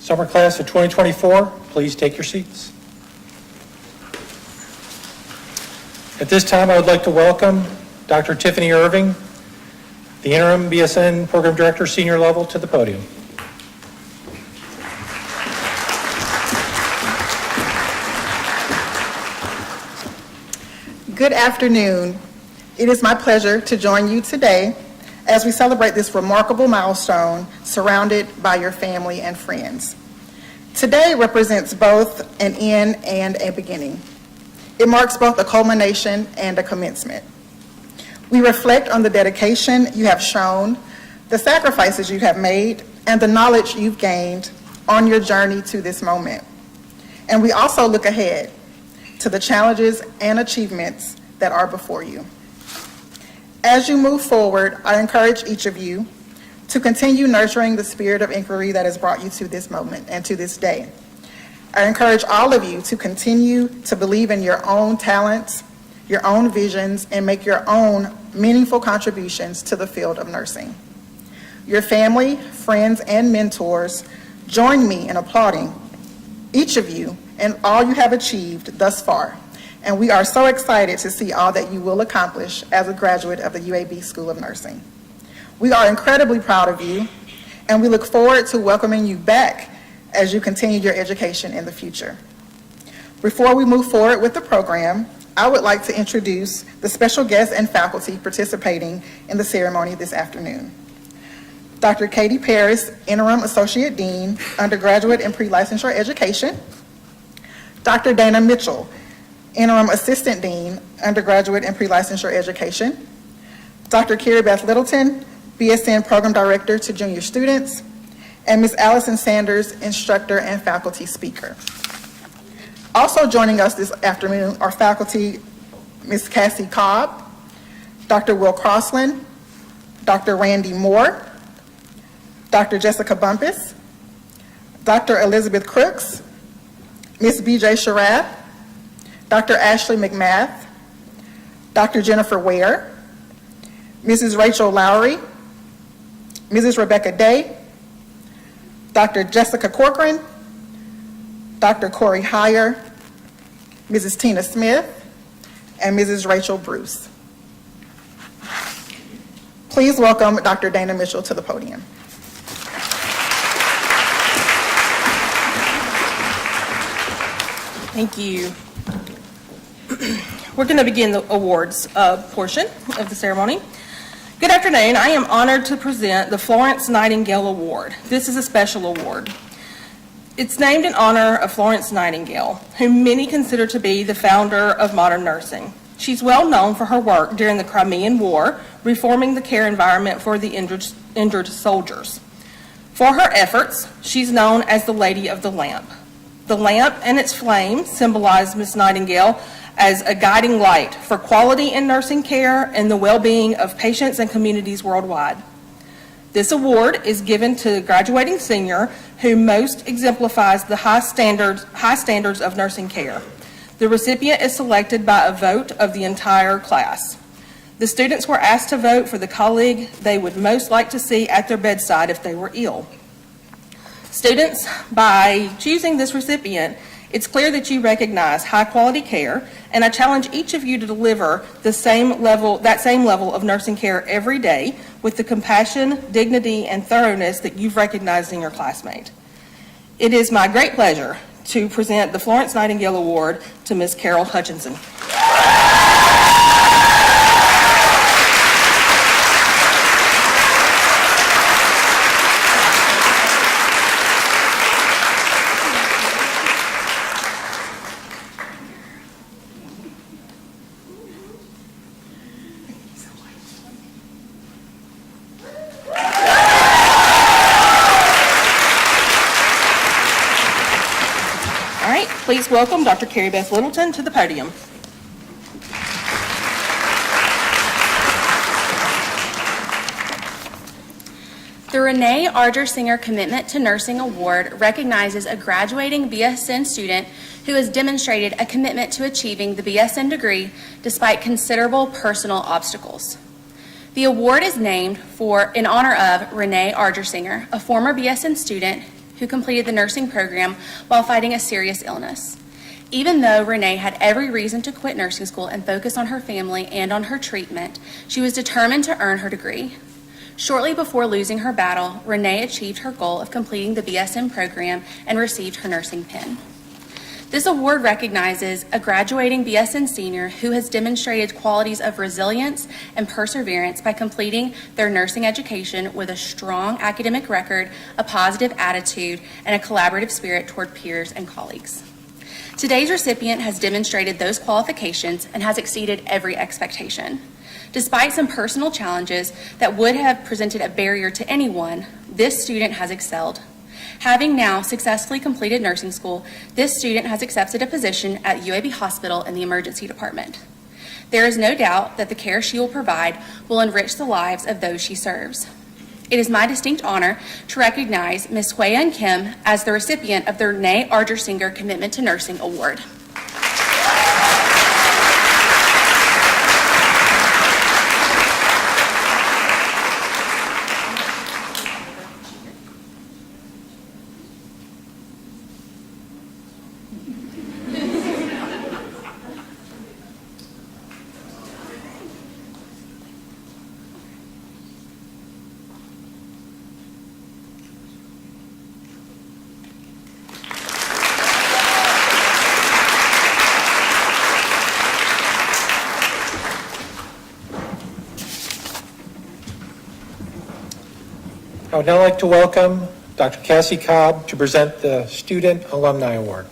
Summer class of 2024, please take your seats. At this time, I would like to welcome Dr. Tiffany Irving, the interim BSN Program Director, Senior Level, to the podium. Good afternoon. It is my pleasure to join you today as we celebrate this remarkable milestone surrounded by your family and friends. Today represents both an end and a beginning. It marks both a culmination and a commencement. We reflect on the dedication you have shown, the sacrifices you have made, and the knowledge you've gained on your journey to this moment. And we also look ahead to the challenges and achievements that are before you. As you move forward, I encourage each of you to continue nurturing the spirit of inquiry that has brought you to this moment and to this day. I encourage all of you to continue to believe in your own talents, your own visions, and make your own meaningful contributions to the field of nursing. Your family, friends, and mentors join me in applauding each of you and all you have achieved thus far. And we are so excited to see all that you will accomplish as a graduate of the UAB School of Nursing. We are incredibly proud of you, and we look forward to welcoming you back as you continue your education in the future. Before we move forward with the program, I would like to introduce the special guests and faculty participating in the ceremony this afternoon. Dr. Katie Paris, Interim Associate Dean, Undergraduate and Pre-Licensure Education. Dr. Dana Mitchell, Interim Assistant Dean, Undergraduate and Pre-Licensure Education. Dr. Carrie Beth Littleton, BSN Program Director to Junior Students. And Ms. Allison Sanders, Instructor and Faculty Speaker. Also joining us this afternoon are faculty Ms. Cassie Cobb, Dr. Will Crossland, Dr. Randy Moore, Dr. Jessica Bumpus, Dr. Elizabeth Crooks, Ms. BJ Sharath, Dr. Ashley McMath, Dr. Jennifer Ware, Mrs. Rachel Lowry, Mrs. Rebecca Day, Dr. Jessica Corcoran, Dr. Corey Heyer, Mrs. Tina Smith, and Mrs. Rachel Bruce. Please welcome Dr. Dana Mitchell to the podium. Thank you. We're going to begin the awards portion of the ceremony. Good afternoon. I am honored to present the Florence Nightingale Award. This is a special award. It's named in honor of Florence Nightingale, whom many consider to be the founder of modern nursing. She's well known for her work during the Crimean War, reforming the care environment for the injured soldiers. For her efforts, she's known as the Lady of the Lamp. The lamp and its flame symbolize Miss Nightingale as a guiding light for quality in nursing care and the well-being of patients and communities worldwide. This award is given to the graduating senior who most exemplifies the high standards of nursing care. The recipient is selected by a vote of the entire class. The students were asked to vote for the colleague they would most like to see at their bedside if they were ill. Students, by choosing this recipient, it's clear that you recognize high quality care, and I challenge each of you to deliver that same level of nursing care every day with the compassion, dignity, and thoroughness that you've recognized in your classmate. It is my great pleasure to present the Florence Nightingale Award to Ms. Carol Hutchinson. Please welcome Dr. Carrie Beth Littleton to the podium. The Renee Arger-Singer Commitment to Nursing Award recognizes a graduating BSN student who has demonstrated a commitment to achieving the BSN degree despite considerable personal obstacles. The award is named in honor of Renee Arger-Singer, a former BSN student who completed the nursing program while fighting a serious illness. Even though Renee had every reason to quit nursing school and focus on her family and on her treatment, she was determined to earn her degree. Shortly before losing her battle, Renee achieved her goal of completing the BSN program and received her nursing pin. This award recognizes a graduating BSN senior who has demonstrated qualities of resilience and perseverance by completing their nursing education with a strong academic record, a positive attitude, and a collaborative spirit toward peers and colleagues. Today's recipient has demonstrated those qualifications and has exceeded every expectation. Despite some personal challenges that would have presented a barrier to anyone, this student has excelled. Having now successfully completed nursing school, this student has accepted a position at UAB Hospital in the emergency department. There is no doubt that the care she will provide will enrich the lives of those she serves. It is my distinct honor to recognize Ms. Huiyan Kim as the recipient of the Renee Argersinger Commitment to Nursing Award. I would now like to welcome Dr. Cassie Cobb to present the Student Alumni Award.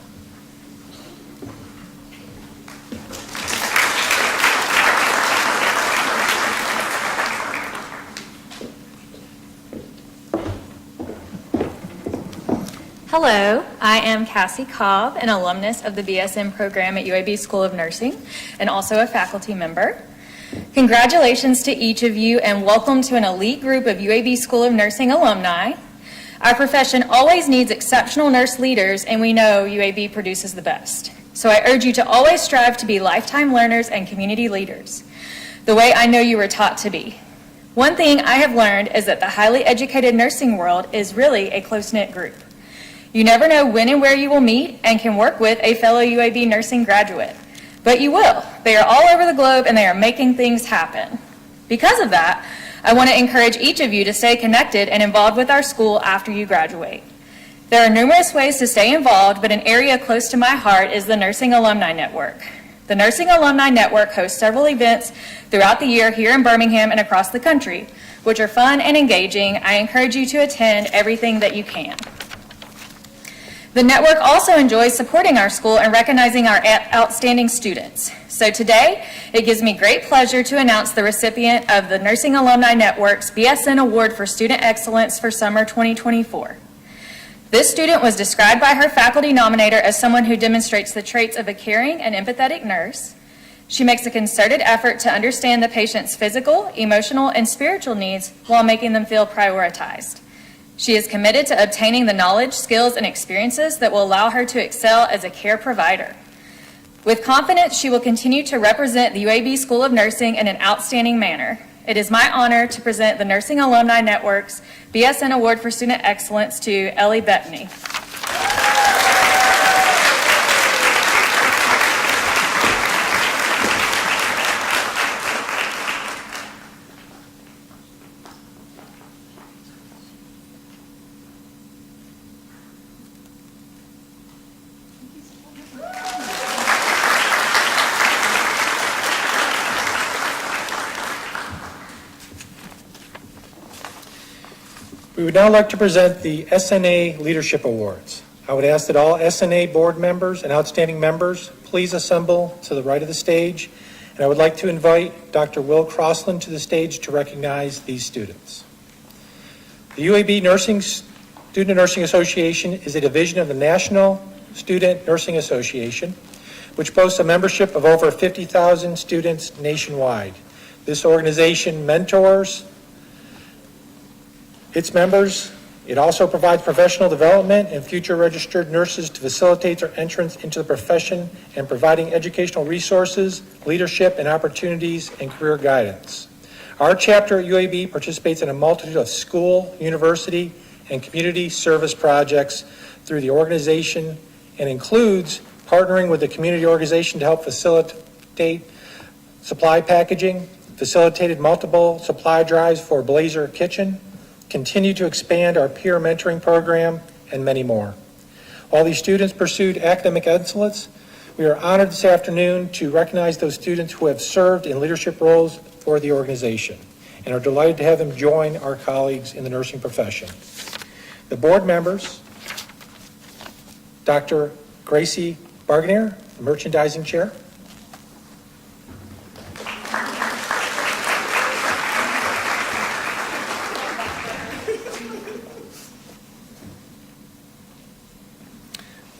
Hello, I am Cassie Cobb, an alumnus of the BSN program at UAB School of Nursing, and also a faculty member. Congratulations to each of you, and welcome to an elite group of UAB School of Nursing alumni. Our profession always needs exceptional nurse leaders, and we know UAB produces the best. So I urge you to always strive to be lifetime learners and community leaders, the way I know you were taught to be. One thing I have learned is that the highly educated nursing world is really a close-knit group. You never know when and where you will meet and can work with a fellow UAB nursing graduate. But you will. They are all over the globe and they are making things happen. Because of that, I want to encourage each of you to stay connected and involved with our school after you graduate. There are numerous ways to stay involved, but an area close to my heart is the Nursing Alumni Network. The Nursing Alumni Network hosts several events throughout the year here in Birmingham and across the country, which are fun and engaging. I encourage you to attend everything that you can. The network also enjoys supporting our school and recognizing our outstanding students. So today, it gives me great pleasure to announce the recipient of the Nursing Alumni Network's BSN Award for Student Excellence for Summer 2024. This student was described by her faculty nominator as someone who demonstrates the traits of a caring and empathetic nurse. She makes a concerted effort to understand the patient's physical, emotional, and spiritual needs while making them feel prioritized. She is committed to obtaining the knowledge, skills, and experiences that will allow her to excel as a care provider. With confidence, she will continue to represent the UAB School of Nursing in an outstanding manner. It is my honor to present the Nursing Alumni Network's BSN Award for Student Excellence to Ellie Bettany. We would now like to present the SNA Leadership Awards. I would ask that all SNA board members and outstanding members please assemble to the right of the stage, and I would like to invite Dr. Will Crossland to the stage to recognize these students. The UAB Student Nursing Association is a division of the National Student Nursing Association, which boasts a membership of over 50,000 students nationwide. This organization mentors its members. It also provides professional development and future registered nurses to facilitate their entrance into the profession and providing educational resources, leadership, and opportunities and career guidance. Our chapter at UAB participates in a multitude of school, university, and community service projects through the organization and includes partnering with the community organization to help facilitate supply packaging, facilitated multiple supply drives for Blazer Kitchen, continue to expand our peer mentoring program, and many more. While these students pursued academic excellence, we are honored this afternoon to recognize those students who have served in leadership roles for the organization and are delighted to have them join our colleagues in the nursing profession. The board members, Dr. Gracie Barganier, the merchandising chair.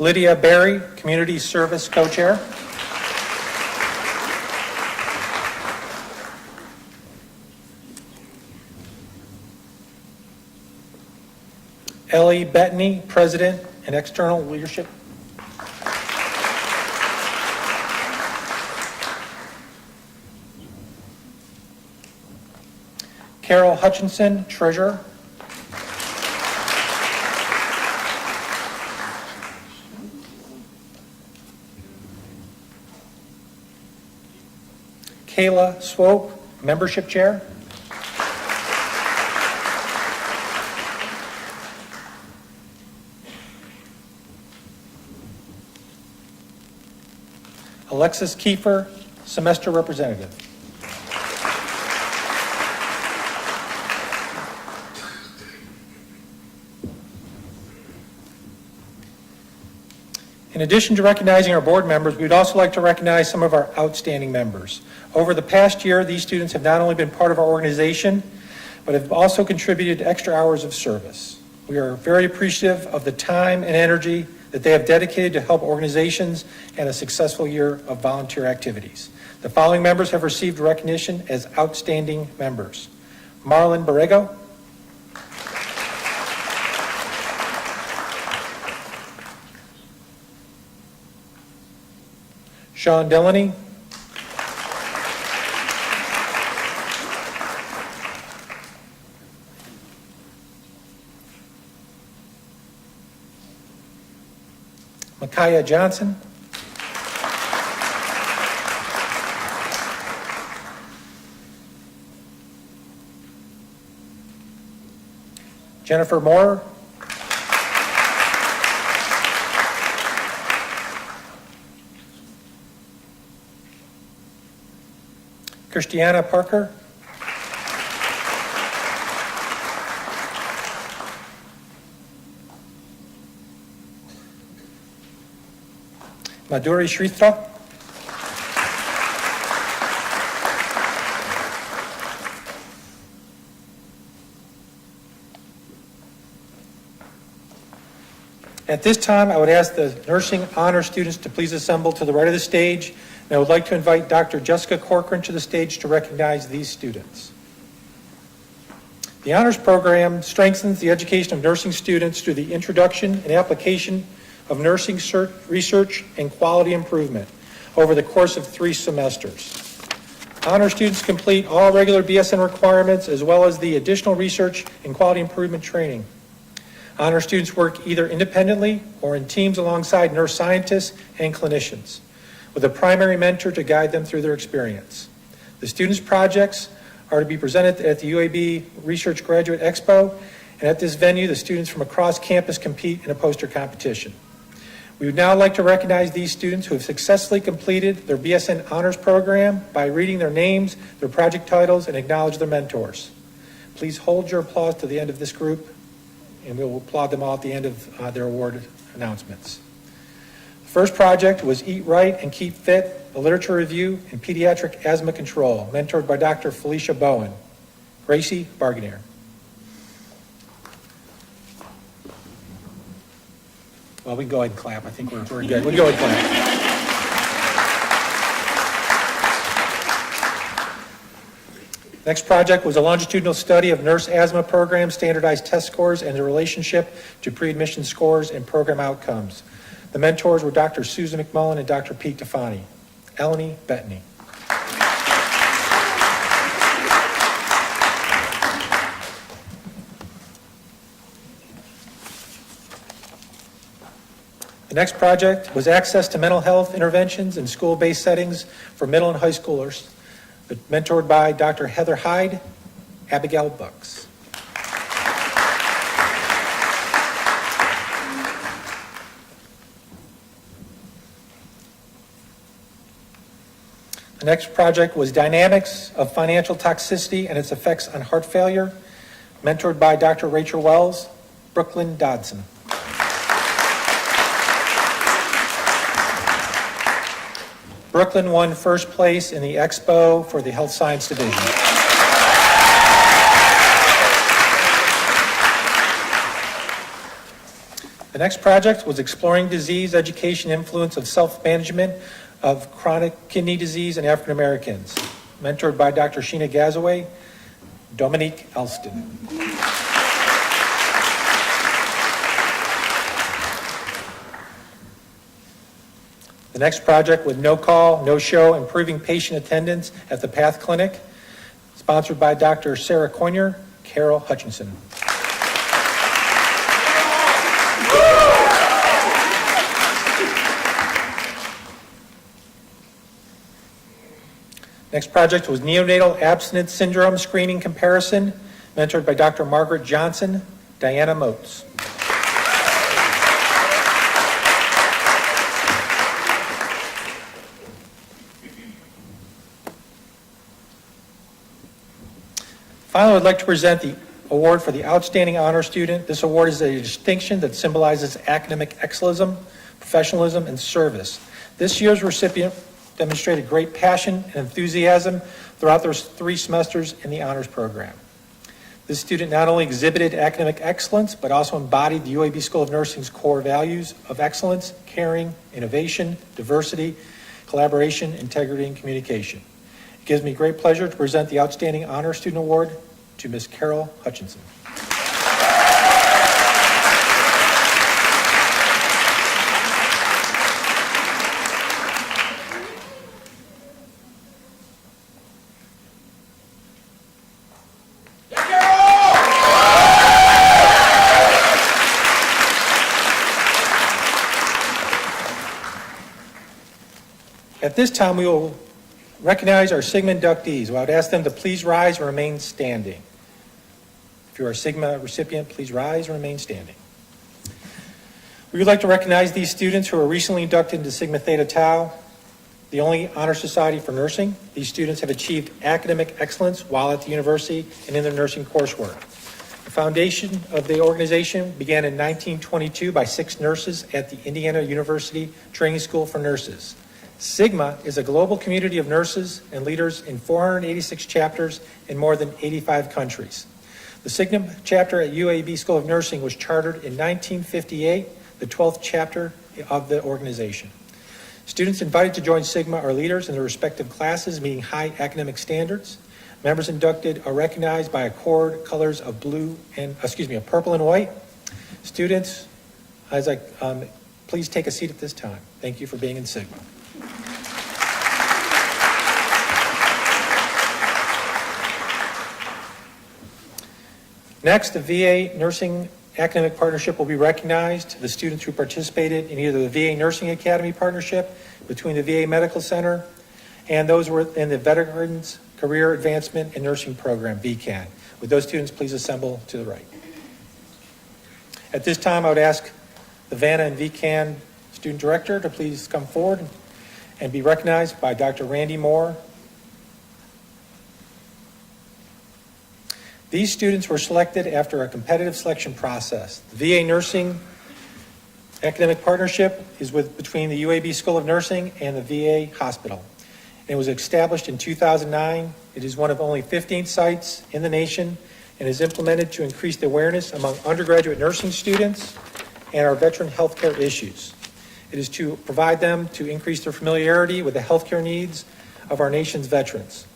Lydia Berry, community service co-chair. Ellie Bettany, president and external leadership. Carol Hutchinson, treasurer. Kayla Swope, membership chair. Alexis Kiefer, semester representative. In addition to recognizing our board members, we would also like to recognize some of our outstanding members. Over the past year, these students have not only been part of our organization, but have also contributed extra hours of service. We are very appreciative of the time and energy that they have dedicated to help organizations and a successful year of volunteer activities. The following members have received recognition as outstanding members. Marlon Borrego, Sean Delaney, Micaiah Johnson, Jennifer Moore, Christiana Parker, Madhuri Shrestha, At this time, I would ask the nursing honor students to please assemble to the right of the stage, and I would like to invite Dr. Jessica Corcoran to the stage to recognize these students. The honors program strengthens the education of nursing students through the introduction and application of nursing research and quality improvement over the course of 3 semesters. Honor students complete all regular BSN requirements as well as the additional research and quality improvement training. Honor students work either independently or in teams alongside nurse scientists and clinicians, with a primary mentor to guide them through their experience. The students' projects are to be presented at the UAB Research Graduate Expo, and at this venue, the students from across campus compete in a poster competition. We would now like to recognize these students who have successfully completed their BSN Honors Program by reading their names, their project titles, and acknowledge their mentors. Please hold your applause to the end of this group, and we will applaud them all at the end of their award announcements. The first project was Eat Right and Keep Fit, a literature review in pediatric asthma control, mentored by Dr. Felicia Bowen. Gracie Barganier. Well, we can go ahead and clap. I think we're good. We can go ahead and clap. Next project was a longitudinal study of nurse asthma program, standardized test scores, and the relationship to pre-admission scores and program outcomes. The mentors were Dr. Susan McMullen and Dr. Pete Tefani. Eleni Bettany. The next project was access to mental health interventions in school-based settings for middle and high schoolers, mentored by Dr. Heather Hyde, Abigail Bucks. The next project was Dynamics of Financial Toxicity and Its Effects on Heart Failure, mentored by Dr. Rachel Wells, Brooklyn Dodson. Brooklyn won first place in the Expo for the Health Science Division. The next project was Exploring Disease Education Influence of Self-Management of Chronic Kidney Disease in African Americans, mentored by Dr. Sheena Gazaway, Dominique Elston. The next project was No Call, No Show, Improving Patient Attendance at the PATH Clinic, sponsored by Dr. Sarah Coyner, Carol Hutchinson. Next project was Neonatal Abstinence Syndrome Screening Comparison, mentored by Dr. Margaret Johnson, Diana Motes. Finally, I'd like to present the award for the Outstanding Honor Student. This award is a distinction that symbolizes academic excellence, professionalism, and service. This year's recipient demonstrated great passion and enthusiasm throughout their 3 semesters in the honors program. This student not only exhibited academic excellence, but also embodied the UAB School of Nursing's core values of excellence, caring, innovation, diversity, collaboration, integrity, and communication. It gives me great pleasure to present the Outstanding Honor Student Award to Ms. Carol Hutchinson. At this time, we will recognize our Sigma inductees. I would ask them to please rise and remain standing. If you are a Sigma recipient, please rise and remain standing. We would like to recognize these students who are recently inducted into Sigma Theta Tau, the only honor society for nursing. These students have achieved academic excellence while at the university and in their nursing coursework. The foundation of the organization began in 1922 by 6 nurses at the Indiana University Training School for Nurses. Sigma is a global community of nurses and leaders in 486 chapters in more than 85 countries. The Sigma chapter at UAB School of Nursing was chartered in 1958, the 12th chapter of the organization. Students invited to join Sigma are leaders in their respective classes meeting high academic standards. Members inducted are recognized by accord colors of purple and white. Students, please take a seat at this time. Thank you for being in Sigma. Next, the VA Nursing Academic Partnership will be recognized. The students who participated in either the VA Nursing Academy Partnership between the VA Medical Center and those who were in the Veterans Career Advancement and Nursing Program, VCAN. Would those students please assemble to the right? At this time, I would ask the VANA and VCAN Student Director to please come forward and be recognized by Dr. Randy Moore. These students were selected after a competitive selection process. The VA Nursing Academic Partnership is between the UAB School of Nursing and the VA Hospital. It was established in 2009. It is one of only 15 sites in the nation and is implemented to increase the awareness among undergraduate nursing students and our veteran healthcare issues. It is to provide them to increase their familiarity with the healthcare needs of our nation's veterans.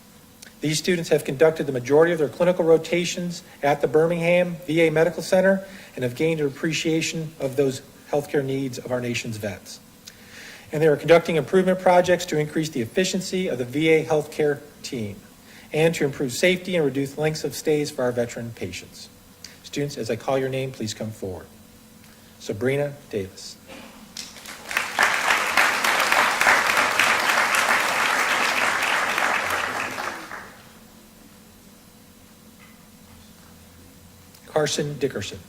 These students have conducted the majority of their clinical rotations at the Birmingham VA Medical Center and have gained an appreciation of those healthcare needs of our nation's vets. And they are conducting improvement projects to increase the efficiency of the VA healthcare team and to improve safety and reduce lengths of stays for our veteran patients. Students, as I call your name, please come forward. Sabrina Davis. Carson Dickerson.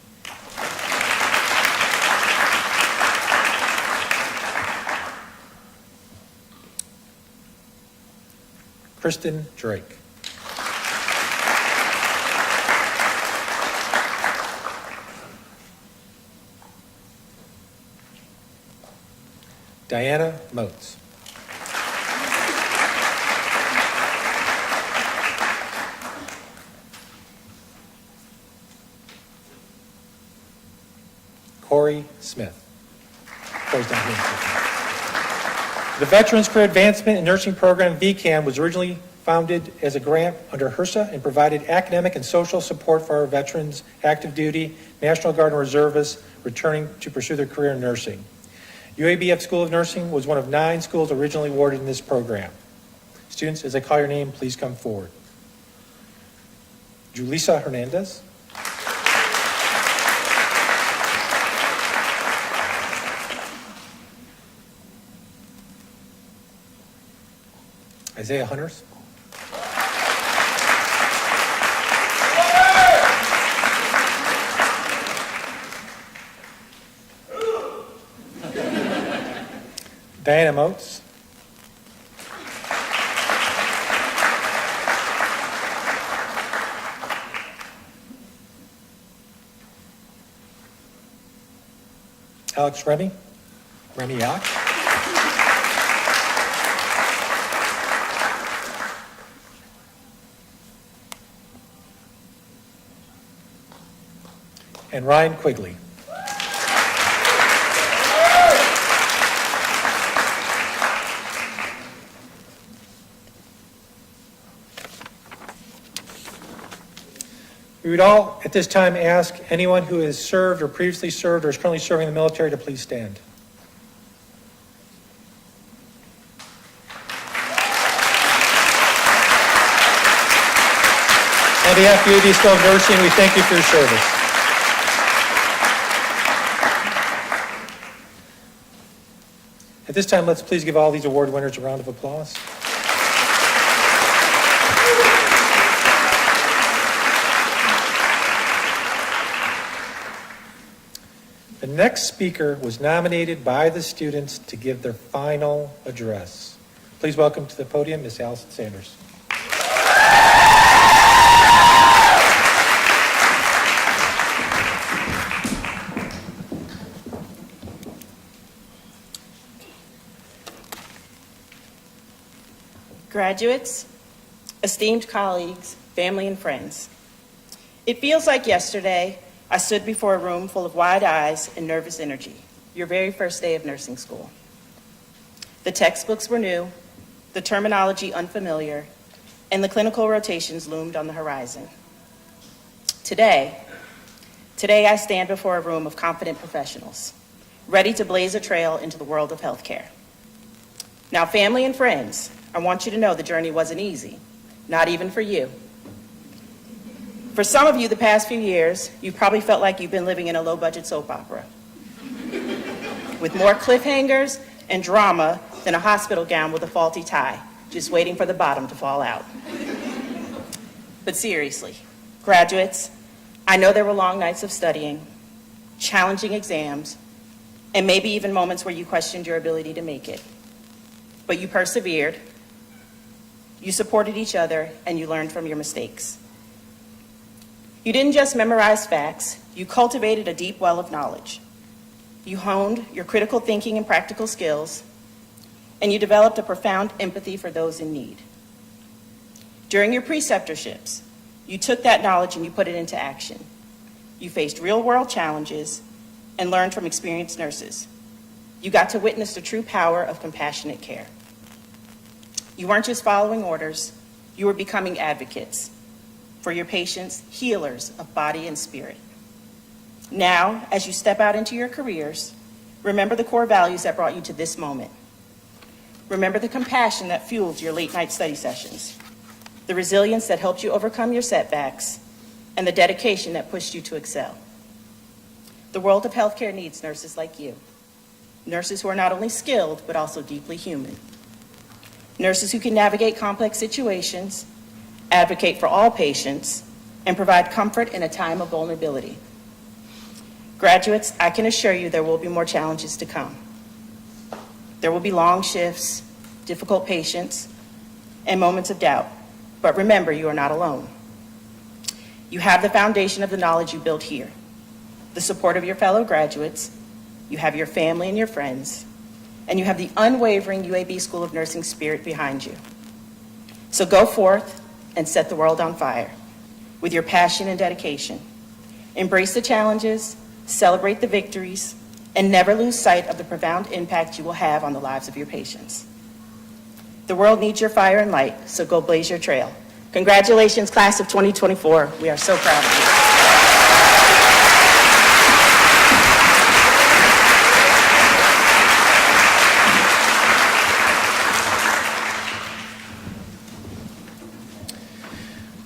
Kristen Drake. Diana Motes. Corey Smith. Corey's down here. The Veterans Career Advancement and Nursing Program, VCAN, was originally founded as a grant under HRSA and provided academic and social support for our veterans, active duty, National Guard and reservists returning to pursue their career in nursing. UAB School of Nursing was one of 9 schools originally awarded in this program. Students, as I call your name, please come forward. Julissa Hernandez. Isaiah Hunters. Diana Motes. Alex Remy. Remy Alex. And Ryan Quigley. We would all at this time ask anyone who has served or previously served or is currently serving in the military to please stand. On behalf of UAB School of Nursing, we thank you for your service. At this time, let's please give all these award winners a round of applause. The next speaker was nominated by the students to give their final address. Please welcome to the podium Ms. Allison Sanders. Graduates, esteemed colleagues, family, and friends. It feels like yesterday I stood before a room full of wide eyes and nervous energy, your very first day of nursing school. The textbooks were new, the terminology unfamiliar, and the clinical rotations loomed on the horizon. Today I stand before a room of confident professionals, ready to blaze a trail into the world of healthcare. Now, family and friends, I want you to know the journey wasn't easy, not even for you. For some of you, the past few years, you probably felt like you've been living in a low-budget soap opera with more cliffhangers and drama than a hospital gown with a faulty tie, just waiting for the bottom to fall out. But seriously, graduates, I know there were long nights of studying, challenging exams, and maybe even moments where you questioned your ability to make it. But you persevered, you supported each other, and you learned from your mistakes. You didn't just memorize facts, you cultivated a deep well of knowledge. You honed your critical thinking and practical skills, and you developed a profound empathy for those in need. During your preceptorships, you took that knowledge and you put it into action. You faced real-world challenges and learned from experienced nurses. You got to witness the true power of compassionate care. You weren't just following orders, you were becoming advocates for your patients, healers of body and spirit. Now, as you step out into your careers, remember the core values that brought you to this moment. Remember the compassion that fueled your late-night study sessions, the resilience that helped you overcome your setbacks, and the dedication that pushed you to excel. The world of healthcare needs nurses like you, nurses who are not only skilled, but also deeply human. Nurses who can navigate complex situations, advocate for all patients, and provide comfort in a time of vulnerability. Graduates, I can assure you there will be more challenges to come. There will be long shifts, difficult patients, and moments of doubt. But remember, you are not alone. You have the foundation of the knowledge you built here, the support of your fellow graduates, you have your family and your friends, and you have the unwavering UAB School of Nursing spirit behind you. So go forth and set the world on fire with your passion and dedication. Embrace the challenges, celebrate the victories, and never lose sight of the profound impact you will have on the lives of your patients. The world needs your fire and light, so go blaze your trail. Congratulations, class of 2024. We are so proud of you.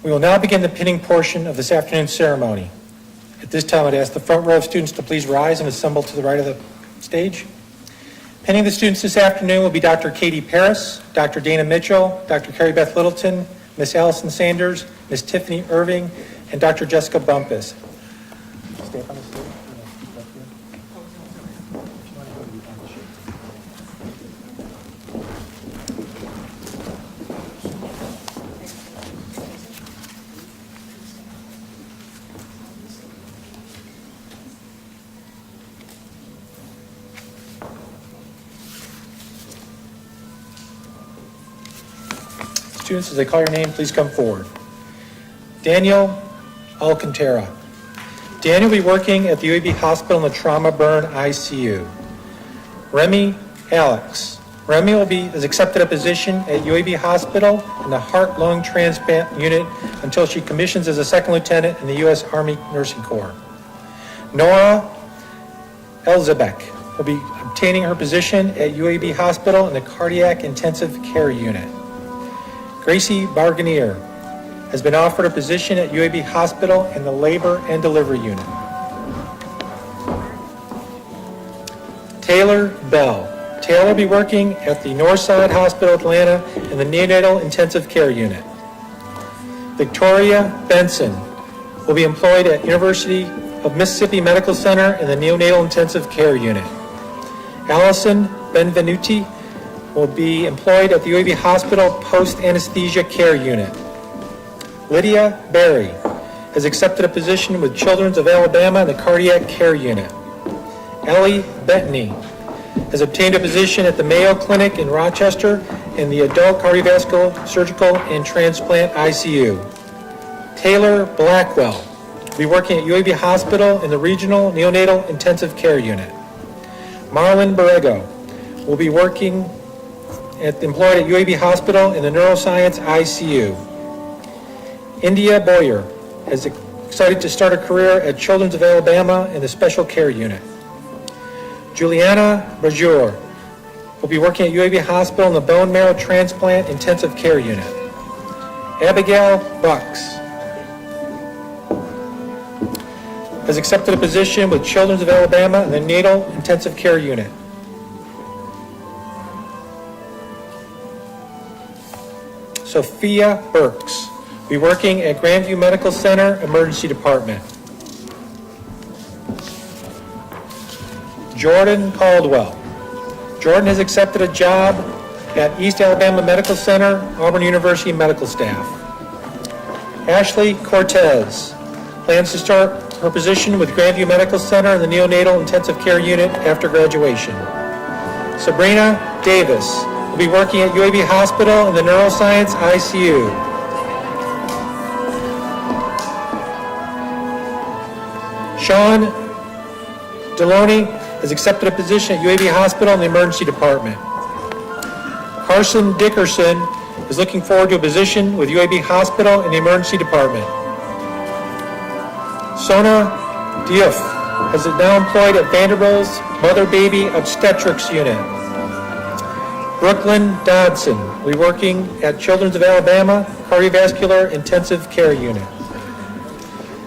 We will now begin the pinning portion of this afternoon's ceremony. At this time, I'd ask the front row of students to please rise and assemble to the right of the stage. Pinning the students this afternoon will be Dr. Katie Paris, Dr. Dana Mitchell, Dr. Carrie Beth Littleton, Miss Allison Sanders, Miss Tiffany Irving, and Dr. Jessica Bumpus. Stay up on the stage. Students, as I call your name, please come forward. Daniel Alcantara. Daniel will be working at the UAB Hospital in the Trauma Burn ICU. Remy Alex. Remy has accepted a position at UAB Hospital in the Heart-Lung Transplant Unit until she commissions as a second lieutenant in the U.S. Army Nursing Corps. Nora Elzebek will be obtaining her position at UAB Hospital in the Cardiac Intensive Care Unit. Gracie Barganier has been offered a position at UAB Hospital in the Labor and Delivery Unit. Taylor Bell. Taylor will be working at the Northside Hospital, Atlanta in the Neonatal Intensive Care Unit. Victoria Benson will be employed at University of Mississippi Medical Center in the Neonatal Intensive Care Unit. Allison Benvenuti will be employed at the UAB Hospital Post-Anesthesia Care Unit. Lydia Berry has accepted a position with Children's of Alabama in the Cardiac Care Unit. Ellie Bettany has obtained a position at the Mayo Clinic in Rochester in the Adult Cardiovascular Surgical and Transplant ICU. Taylor Blackwell will be working at UAB Hospital in the Regional Neonatal Intensive Care Unit. Marlon Borrego will be employed at UAB Hospital in the Neuroscience ICU. India Boyer has excited to start a career at Children's of Alabama in the Special Care Unit. Juliana Brajour will be working at UAB Hospital in the Bone Marrow Transplant Intensive Care Unit. Abigail Bucks has accepted a position with Children's of Alabama in the Neonatal Intensive Care Unit. Sophia Burks will be working at Grandview Medical Center Emergency Department. Jordan Caldwell. Jordan has accepted a job at East Alabama Medical Center, Auburn University Medical Staff. Ashley Cortez plans to start her position with Grandview Medical Center in the Neonatal Intensive Care Unit after graduation. Sabrina Davis will be working at UAB Hospital in the Neuroscience ICU. Sean Deloney has accepted a position at UAB Hospital in the Emergency Department. Carson Dickerson is looking forward to a position with UAB Hospital in the Emergency Department. Sona Diouf is now employed at Vanderbilt's Mother-Baby Obstetrics Unit. Brooklyn Dodson will be working at Children's of Alabama Cardiovascular Intensive Care Unit.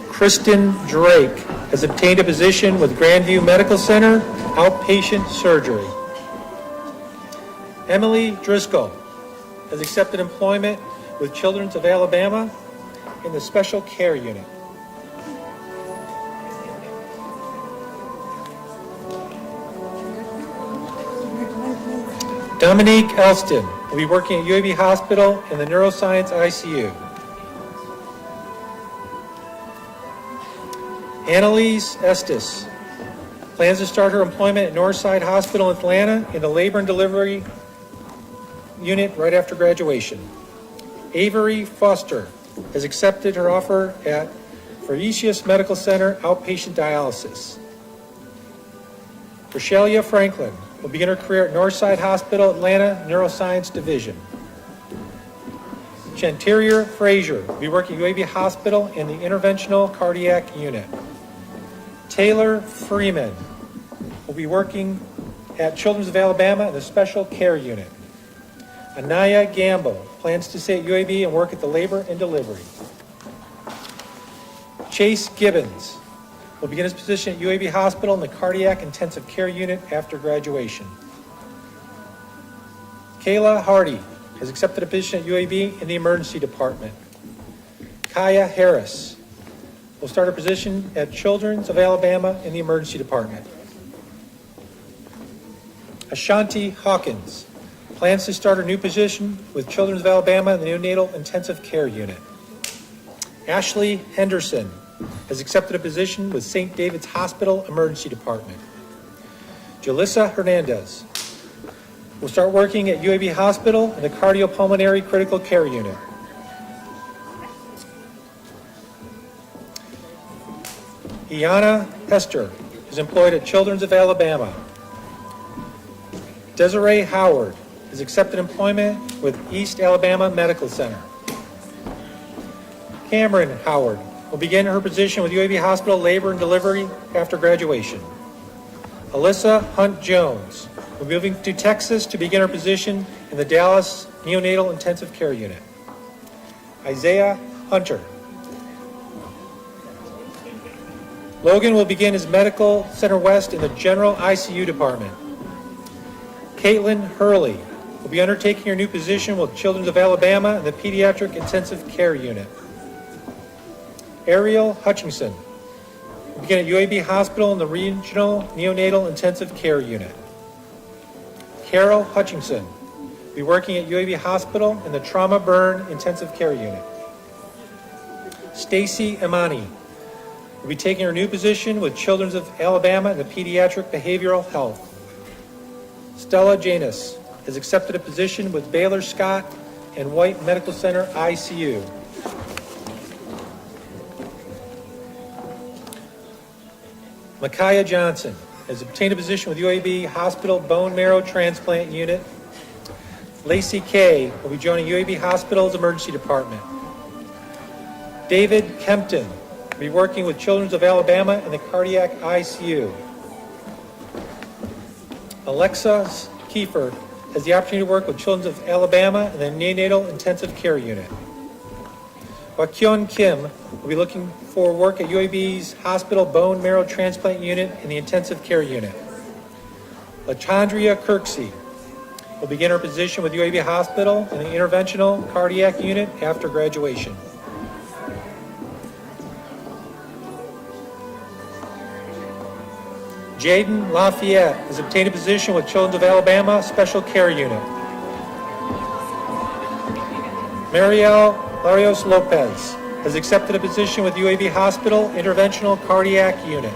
Kristen Drake has obtained a position with Grandview Medical Center, Outpatient Surgery. Emily Driscoll has accepted employment with Children's of Alabama in the special care unit. Dominique Elston will be working at UAB Hospital in the neuroscience ICU. Annalise Estes plans to start her employment at Northside Hospital in Atlanta in the labor and delivery unit right after graduation. Avery Foster has accepted her offer at Fairicius Medical Center outpatient dialysis. Rochelia Franklin will begin her career at Northside Hospital, Atlanta Neuroscience Division. Chanterier Frazier will be working at UAB Hospital in the interventional cardiac unit. Taylor Freeman will be working at Children's of Alabama in the special care unit. Anaya Gamble plans to stay at UAB and work at the labor and delivery. Chase Gibbons will begin his position at UAB Hospital in the cardiac intensive care unit after graduation. Kayla Hardy has accepted a position at UAB in the emergency department. Kaya Harris will start a position at Children's of Alabama in the emergency department. Ashanti Hawkins plans to start her new position with Children's of Alabama in the neonatal intensive care unit. Ashley Henderson has accepted a position with St. David's Hospital Emergency Department. Jalissa Hernandez will start working at UAB Hospital in the cardiopulmonary critical care unit. Iana Hester is employed at Children's of Alabama. Desiree Howard has accepted employment with East Alabama Medical Center. Cameron Howard will begin her position with UAB Hospital Labor and Delivery after graduation. Alyssa Hunt Jones will be moving to Texas to begin her position in the Dallas Neonatal Intensive Care Unit. Isaiah Hunter. Logan will begin his Medical Center West in the General ICU Department. Caitlin Hurley will be undertaking her new position with Children's of Alabama in the Pediatric Intensive Care Unit. Ariel Hutchinson will begin at UAB Hospital in the Regional Neonatal Intensive Care Unit. Carol Hutchinson will be working at UAB Hospital in the Trauma Burn Intensive Care Unit. Stacy Imani will be taking her new position with Children's of Alabama in the Pediatric Behavioral Health. Stella Janus has accepted a position with Baylor Scott and White Medical Center ICU. Micaiah Johnson has obtained a position with UAB Hospital Bone Marrow Transplant Unit. Lacey Kay will be joining UAB Hospital's Emergency Department. David Kempton will be working with Children's of Alabama in the Cardiac ICU. Alexa Kiefer has the opportunity to work with Children's of Alabama in the Neonatal Intensive Care Unit. Wakyun Kim will be looking for work at UAB's Hospital Bone Marrow Transplant Unit in the Intensive Care Unit. LaChandria Kirksey will begin her position with UAB Hospital in the Interventional Cardiac Unit after graduation. Jaden Lafayette has obtained a position with Children's of Alabama Special Care Unit. Mariel Larios Lopez has accepted a position with UAB Hospital Interventional Cardiac Unit.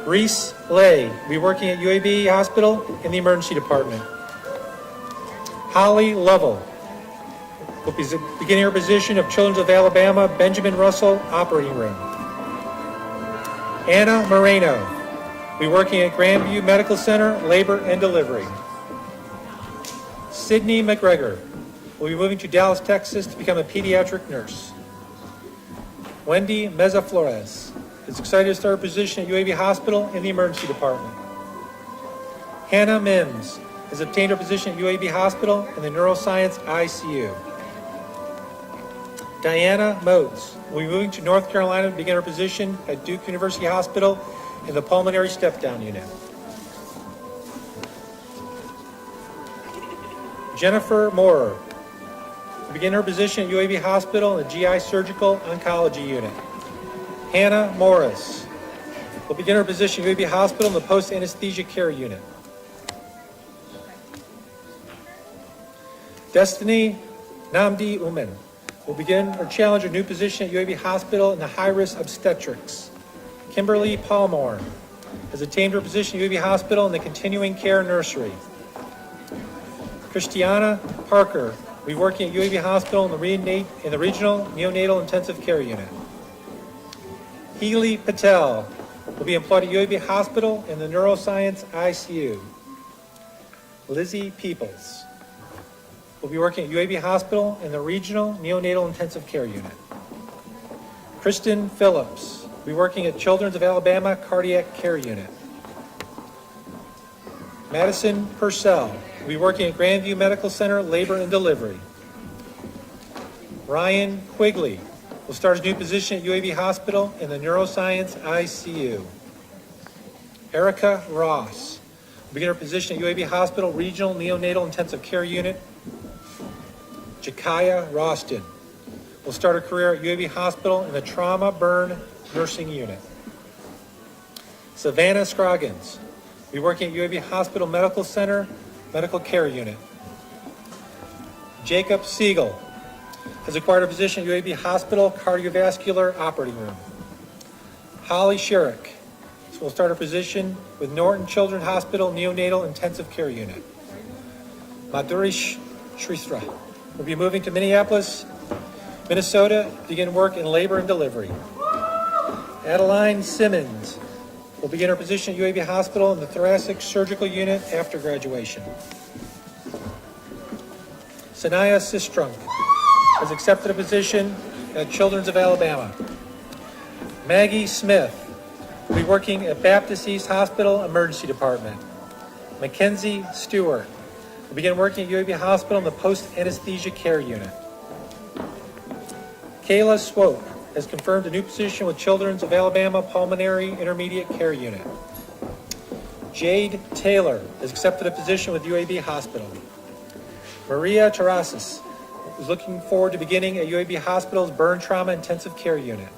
Reese Lay will be working at UAB Hospital in the Emergency Department. Holly Lovell will be beginning her position of Children's of Alabama Benjamin Russell Operating Room. Anna Moreno will be working at Grandview Medical Center, Labor and Delivery. Sydney McGregor will be moving to Dallas, Texas to become a pediatric nurse. Wendy Meza Flores is excited to start a position at UAB Hospital in the Emergency Department. Hannah Mims has obtained her position at UAB Hospital in the Neuroscience ICU. Diana Motes will be moving to North Carolina to begin her position at Duke University Hospital in the Pulmonary Step-Down Unit. Jennifer Moorer will Begin her position at UAB Hospital in the GI Surgical Oncology Unit. Hannah Morris will begin her position at UAB Hospital in the Post-Anesthesia Care Unit. Destiny Namdi Uman will begin or challenge her new position at UAB Hospital in the high-risk obstetrics. Kimberly Palmore has attained her position at UAB Hospital in the continuing care nursery. Christiana Parker will be working at UAB Hospital in the regional neonatal intensive care unit. Healy Patel will be employed at UAB Hospital in the neuroscience ICU. Lizzie Peoples will be working at UAB Hospital in the regional neonatal intensive care unit. Kristen Phillips will be working at Children's of Alabama Cardiac Care Unit. Madison Purcell will be working at Grandview Medical Center Labor and Delivery. Ryan Quigley will start his new position at UAB Hospital in the neuroscience ICU. Erica Ross will begin her position at UAB Hospital Regional Neonatal Intensive Care Unit. Jakaya Roston will start her career at UAB Hospital in the Trauma Burn Nursing Unit. Savannah Scroggins will be working at UAB Hospital Medical Center Medical Care Unit. Jacob Siegel has acquired a position at UAB Hospital Cardiovascular Operating Room. Holly Sherrick will start her position with Norton Children's Hospital Neonatal Intensive Care Unit. Madhuri Shrestha will be moving to Minneapolis, Minnesota to begin work in labor and delivery. Adeline Simmons will begin her position at UAB Hospital in the Thoracic Surgical Unit after graduation. Sanaya Sistrunk has accepted a position at Children's of Alabama. Maggie Smith will be working at Baptist East Hospital Emergency Department. Mackenzie Stewart will begin working at UAB Hospital in the Post-Anesthesia Care Unit. Kayla Swope has confirmed a new position with Children's of Alabama Pulmonary Intermediate Care Unit. Jade Taylor has accepted a position with UAB Hospital. Maria Terrasis is looking forward to beginning at UAB Hospital's Burn Trauma Intensive Care Unit.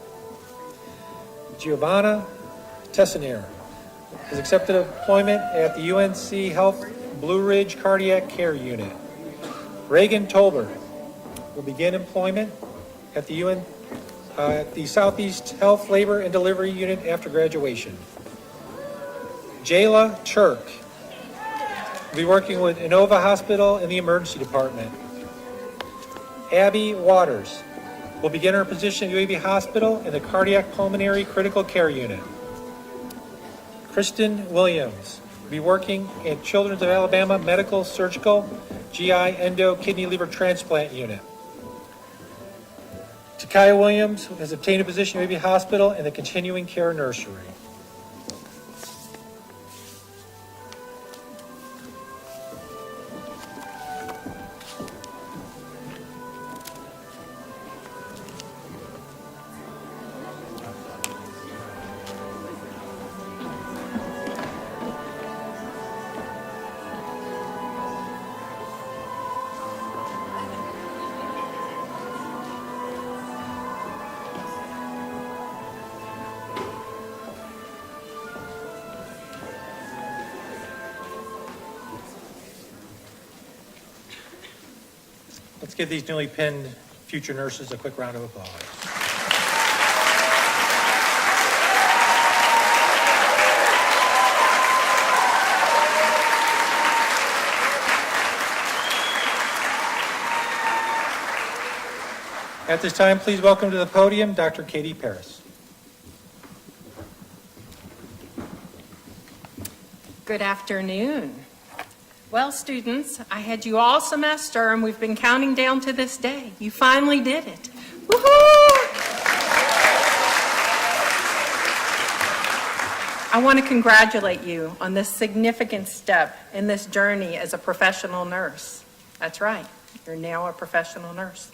Giovanna Tessinier has accepted employment at the UNC Health Blue Ridge Cardiac Care Unit. Reagan Tolbert will begin employment at the Southeast Health Labor and Delivery Unit after graduation. Jayla Turk will be working with Inova Hospital in the Emergency Department. Abby Waters will begin her position at UAB Hospital in the Cardiac Pulmonary Critical Care Unit. Kristen Williams will be working at Children's of Alabama Medical Surgical GI Endo Kidney Liver Transplant Unit. Takaya Williams has obtained a position at UAB Hospital in the Continuing Care Nursery. Let's give these newly pinned future nurses a quick round of applause. At this time, please welcome to the podium Dr. Katie Paris. Good afternoon. Well, students, I had you all semester and we've been counting down to this day. You finally did it. Woohoo! I want to congratulate you on this significant step in this journey as a professional nurse. That's right, you're now a professional nurse.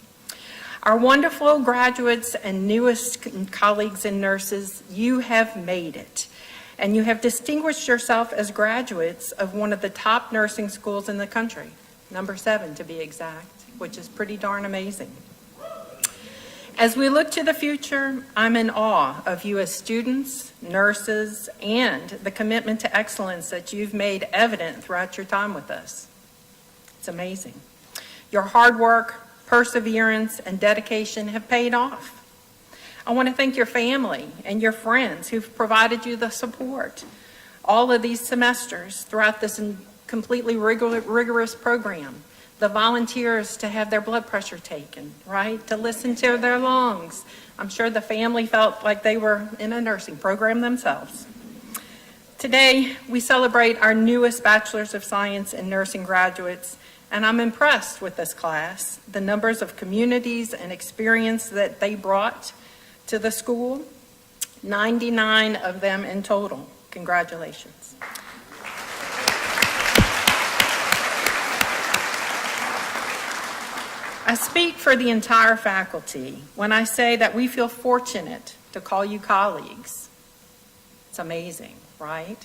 Our wonderful graduates and newest colleagues and nurses, you have made it. And you have distinguished yourself as graduates of one of the top nursing schools in the country, number 7 to be exact. which is pretty darn amazing. As we look to the future, I'm in awe of you as students, nurses, and the commitment to excellence that you've made evident throughout your time with us. It's amazing. Your hard work, perseverance, and dedication have paid off. I want to thank your family and your friends who've provided you the support all of these semesters throughout this completely rigorous program. The volunteers to have their blood pressure taken, right? To listen to their lungs. I'm sure the family felt like they were in a nursing program themselves. Today, we celebrate our newest Bachelors of Science in Nursing graduates, and I'm impressed with this class, the numbers of communities and experience that they brought to the school, 99 of them in total. Congratulations. I speak for the entire faculty when I say that we feel fortunate to call you colleagues. It's amazing, right?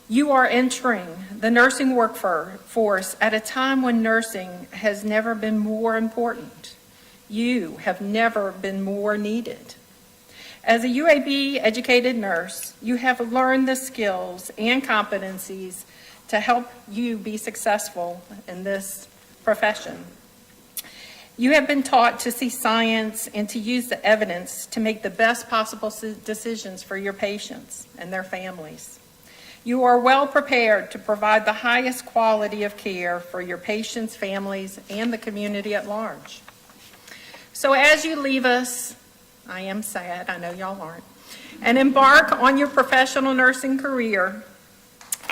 You are entering the nursing workforce at a time when nursing has never been more important. You have never been more needed. As a UAB educated nurse, you have learned the skills and competencies to help you be successful in this profession. You have been taught to see science and to use the evidence to make the best possible decisions for your patients and their families. You are well prepared to provide the highest quality of care for your patients, families, and the community at large. So as you leave us, I am sad, I know y'all aren't, and embark on your professional nursing career,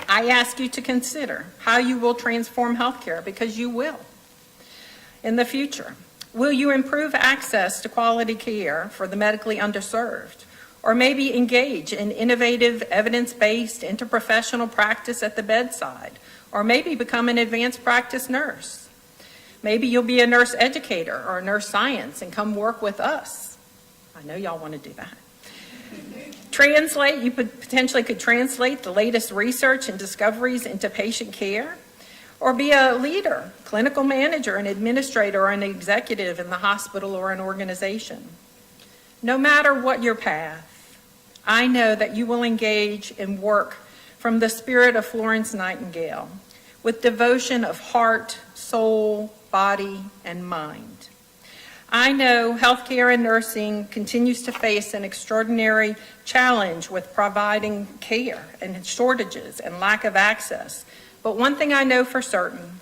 I ask you to consider how you will transform healthcare, because you will. In the future, will you improve access to quality care for the medically underserved? Or maybe engage in innovative, evidence-based interprofessional practice at the bedside? Or maybe become an advanced practice nurse? Maybe you'll be a nurse educator or a nurse science and come work with us. I know y'all want to do that. You potentially could translate the latest research and discoveries into patient care. Or be a leader, clinical manager, an administrator, or an executive in the hospital or an organization. No matter what your path, I know that you will engage and work from the spirit of Florence Nightingale, with devotion of heart, soul, body, and mind. I know healthcare and nursing continues to face an extraordinary challenge with providing care and shortages and lack of access. But one thing I know for certain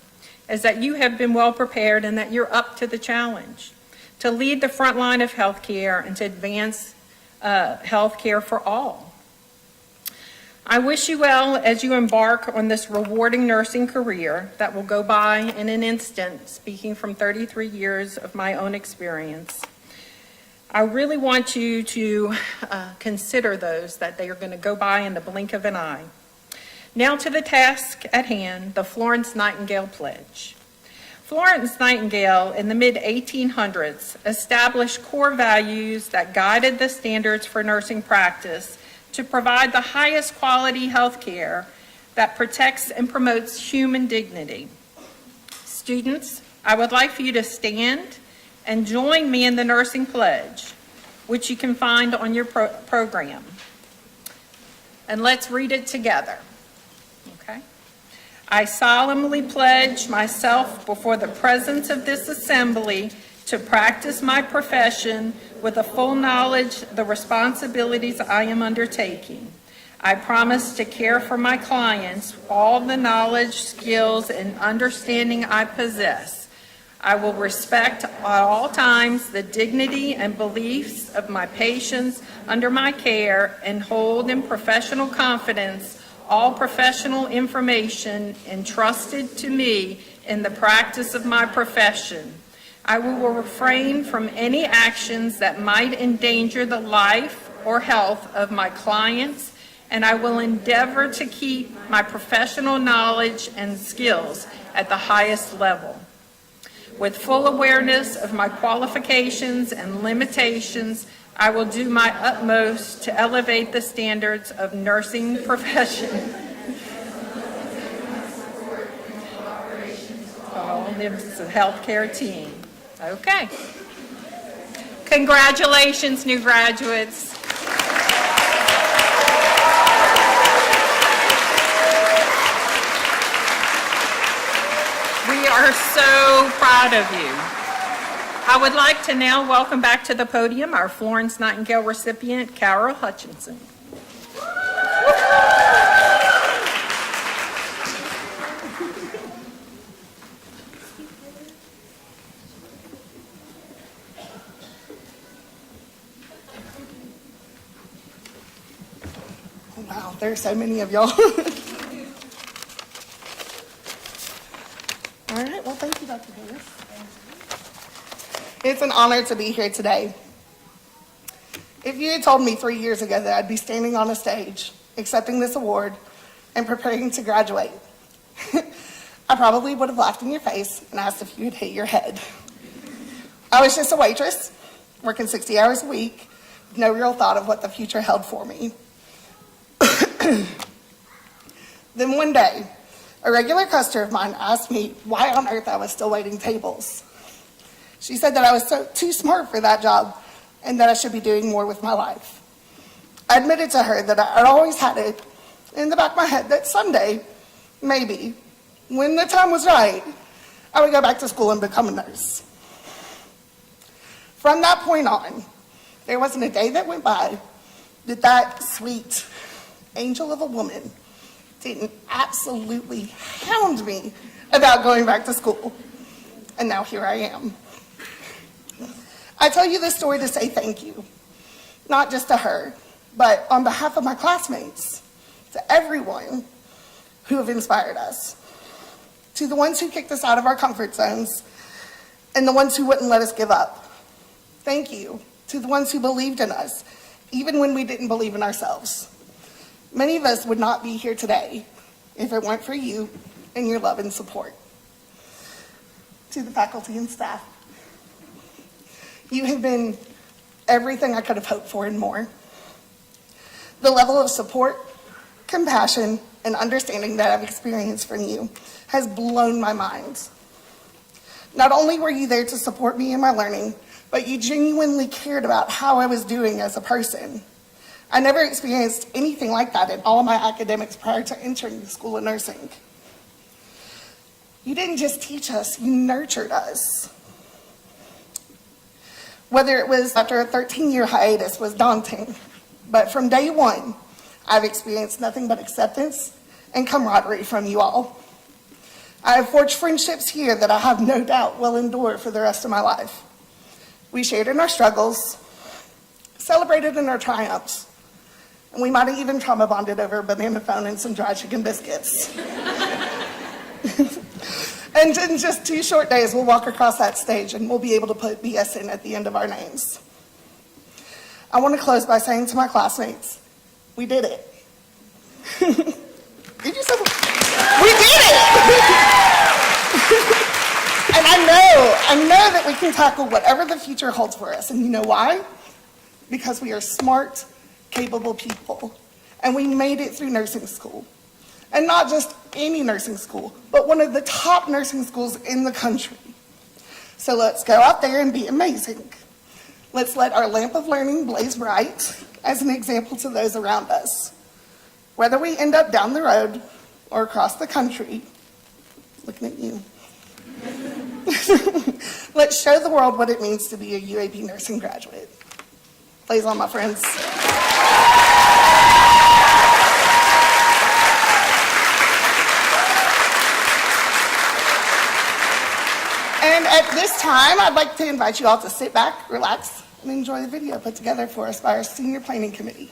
is that you have been well prepared and that you're up to the challenge to lead the front line of healthcare and to advance healthcare for all. I wish you well as you embark on this rewarding nursing career that will go by in an instant, speaking from 33 years of my own experience. I really want you to consider those that they are going to go by in the blink of an eye. Now to the task at hand, the Florence Nightingale Pledge. Florence Nightingale in the mid-1800s established core values that guided the standards for nursing practice to provide the highest quality health care that protects and promotes human dignity. Students, I would like for you to stand and join me in the Nursing Pledge, which you can find on your program. And let's read it together. Okay. I solemnly pledge myself before the presence of this assembly to practice my profession with a full knowledge of the responsibilities I am undertaking. I promise to care for my clients all the knowledge, skills, and understanding I possess. I will respect at all times the dignity and beliefs of my patients under my care and hold in professional confidence all professional information entrusted to me in the practice of my profession. I will refrain from any actions that might endanger the life or health of my clients, and I will endeavor to keep my professional knowledge and skills at the highest level. With full awareness of my qualifications and limitations, I will do my utmost to elevate the standards of nursing profession. Oh members of the healthcare team. Okay. Congratulations, new graduates. We are so proud of you. I would like to now welcome back to the podium our Florence Nightingale recipient, Carol Hutchinson. Wow, there's so many of y'all. All right, well, thank you, Dr. Harris. It's an honor to be here today. If you had told me 3 years ago that I'd be standing on a stage, accepting this award, and preparing to graduate, I probably would have laughed in your face and asked if you'd hit your head. I was just a waitress, working 60 hours a week, with no real thought of what the future held for me. Then one day, a regular customer of mine asked me why on earth I was still waiting tables. She said that I was too smart for that job and that I should be doing more with my life. I admitted to her that I'd always had it in the back of my head that someday, maybe, when the time was right, I would go back to school and become a nurse. From that point on, there wasn't a day that went by that sweet angel of a woman didn't absolutely hound me about going back to school. And now here I am. I tell you this story to say thank you, not just to her, but on behalf of my classmates, to everyone who have inspired us, to the ones who kicked us out of our comfort zones, and the ones who wouldn't let us give up. Thank you to the ones who believed in us, even when we didn't believe in ourselves. Many of us would not be here today if it weren't for you and your love and support. To the faculty and staff, you have been everything I could have hoped for and more. The level of support, compassion, and understanding that I've experienced from you has blown my mind. Not only were you there to support me in my learning, but you genuinely cared about how I was doing as a person. I never experienced anything like that in all of my academics prior to entering the School of Nursing. You didn't just teach us, you nurtured us. Whether it was after a 13-year hiatus was daunting, but from day one, I've experienced nothing but acceptance and camaraderie from you all. I have forged friendships here that I have no doubt will endure for the rest of my life. We shared in our struggles, celebrated in our triumphs, and we might have even trauma bonded over a banana phone and some dry chicken biscuits. And in just 2 short days, we'll walk across that stage and we'll be able to put BSN at the end of our names. I want to close by saying to my classmates, we did it. Did you say we did it? And I know that we can tackle whatever the future holds for us. And you know why? Because we are smart, capable people. And we made it through nursing school. And not just any nursing school, but one of the top nursing schools in the country. So let's go out there and be amazing. Let's let our lamp of learning blaze bright as an example to those around us. Whether we end up down the road or across the country, looking at you, let's show the world what it means to be a UAB nursing graduate. Blaze on, my friends. And at this time, I'd like to invite you all to sit back, relax, and enjoy the video put together for us by our Senior Planning Committee.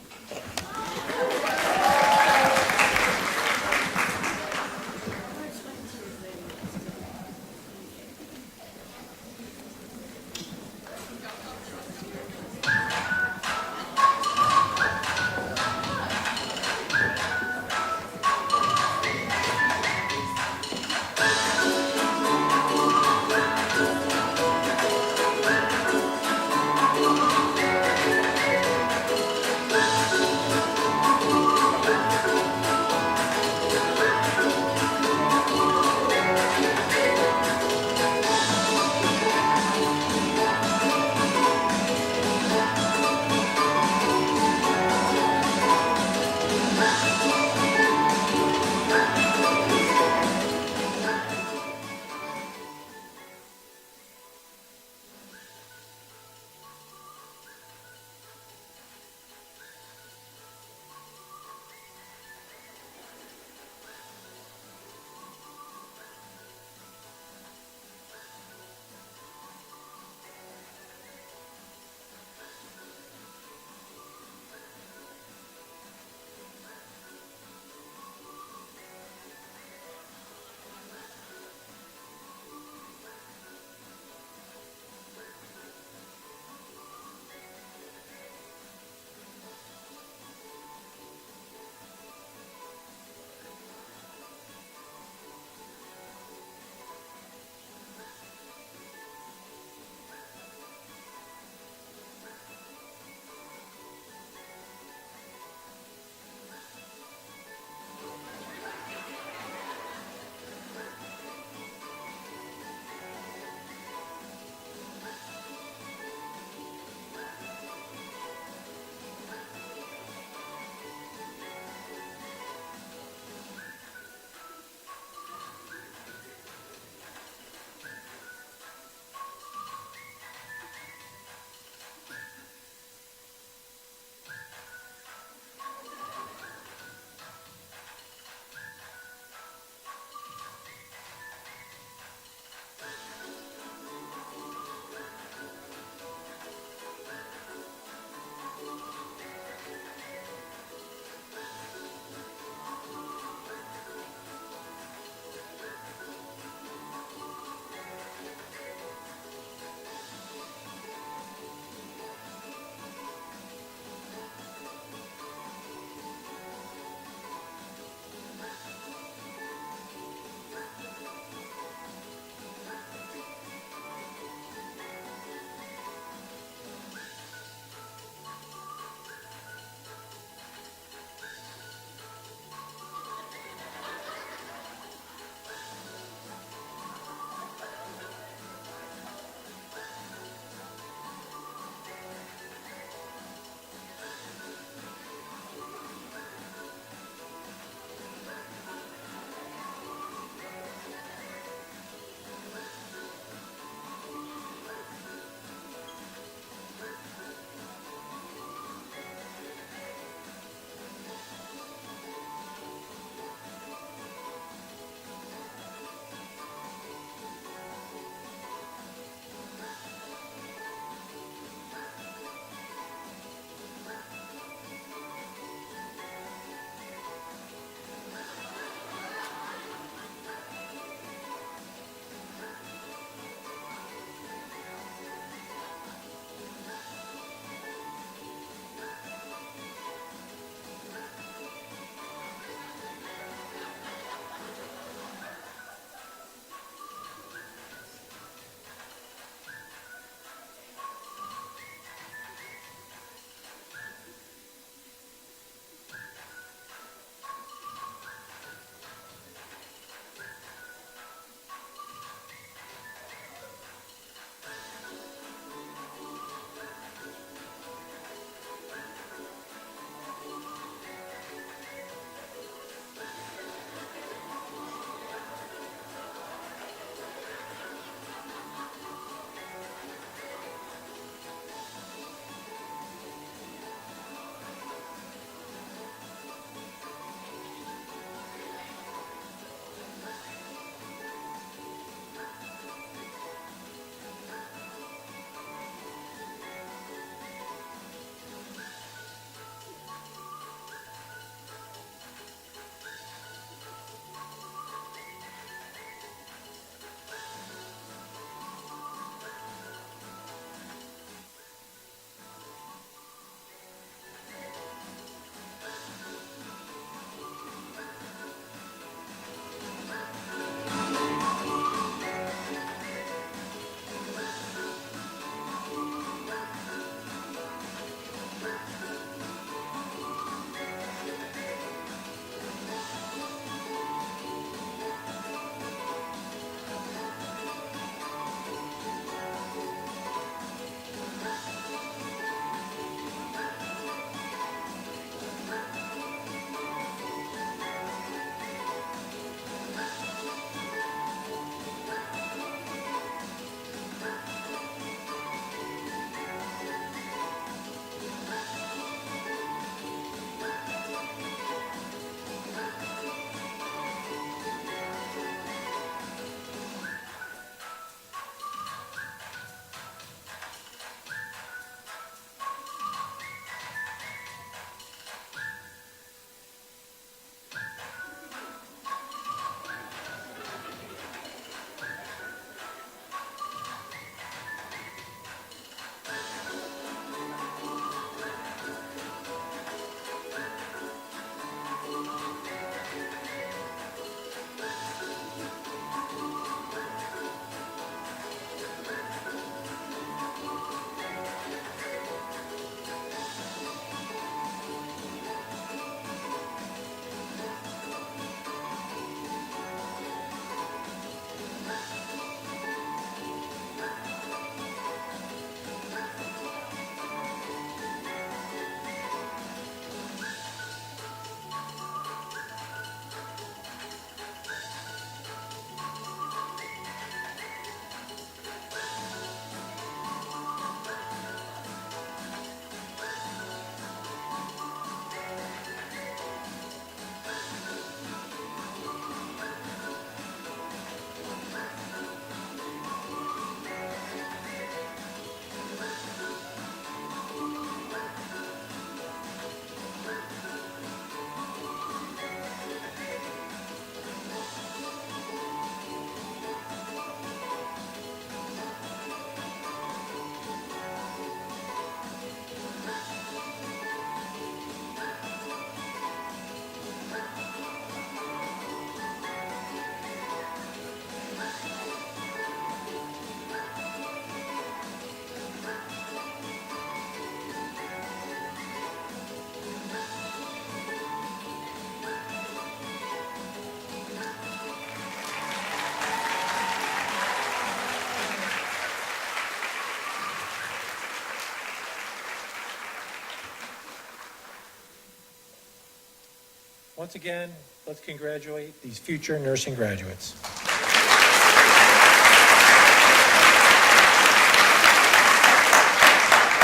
Once again, let's congratulate these future nursing graduates.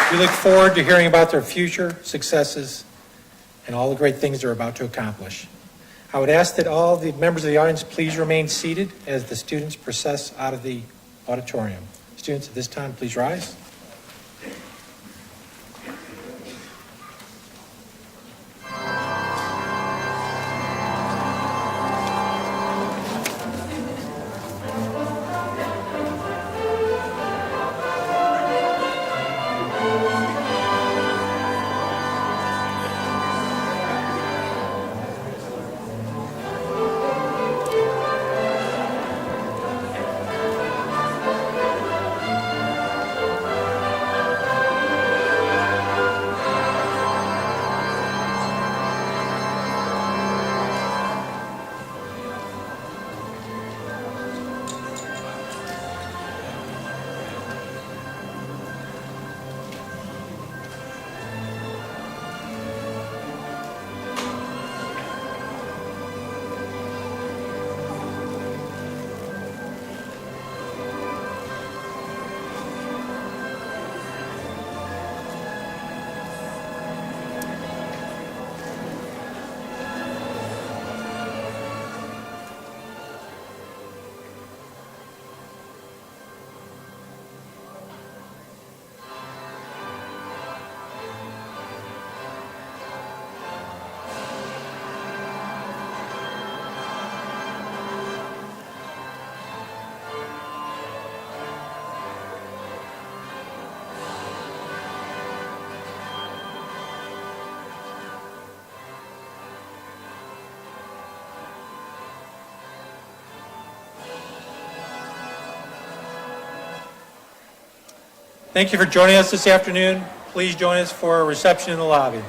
We look forward to hearing about their future successes and all the great things they're about to accomplish. I would ask that all the members of the audience please remain seated as the students process out of the auditorium. Students, at this time, please rise. Thank you for joining us this afternoon. Please join us for a reception in the lobby.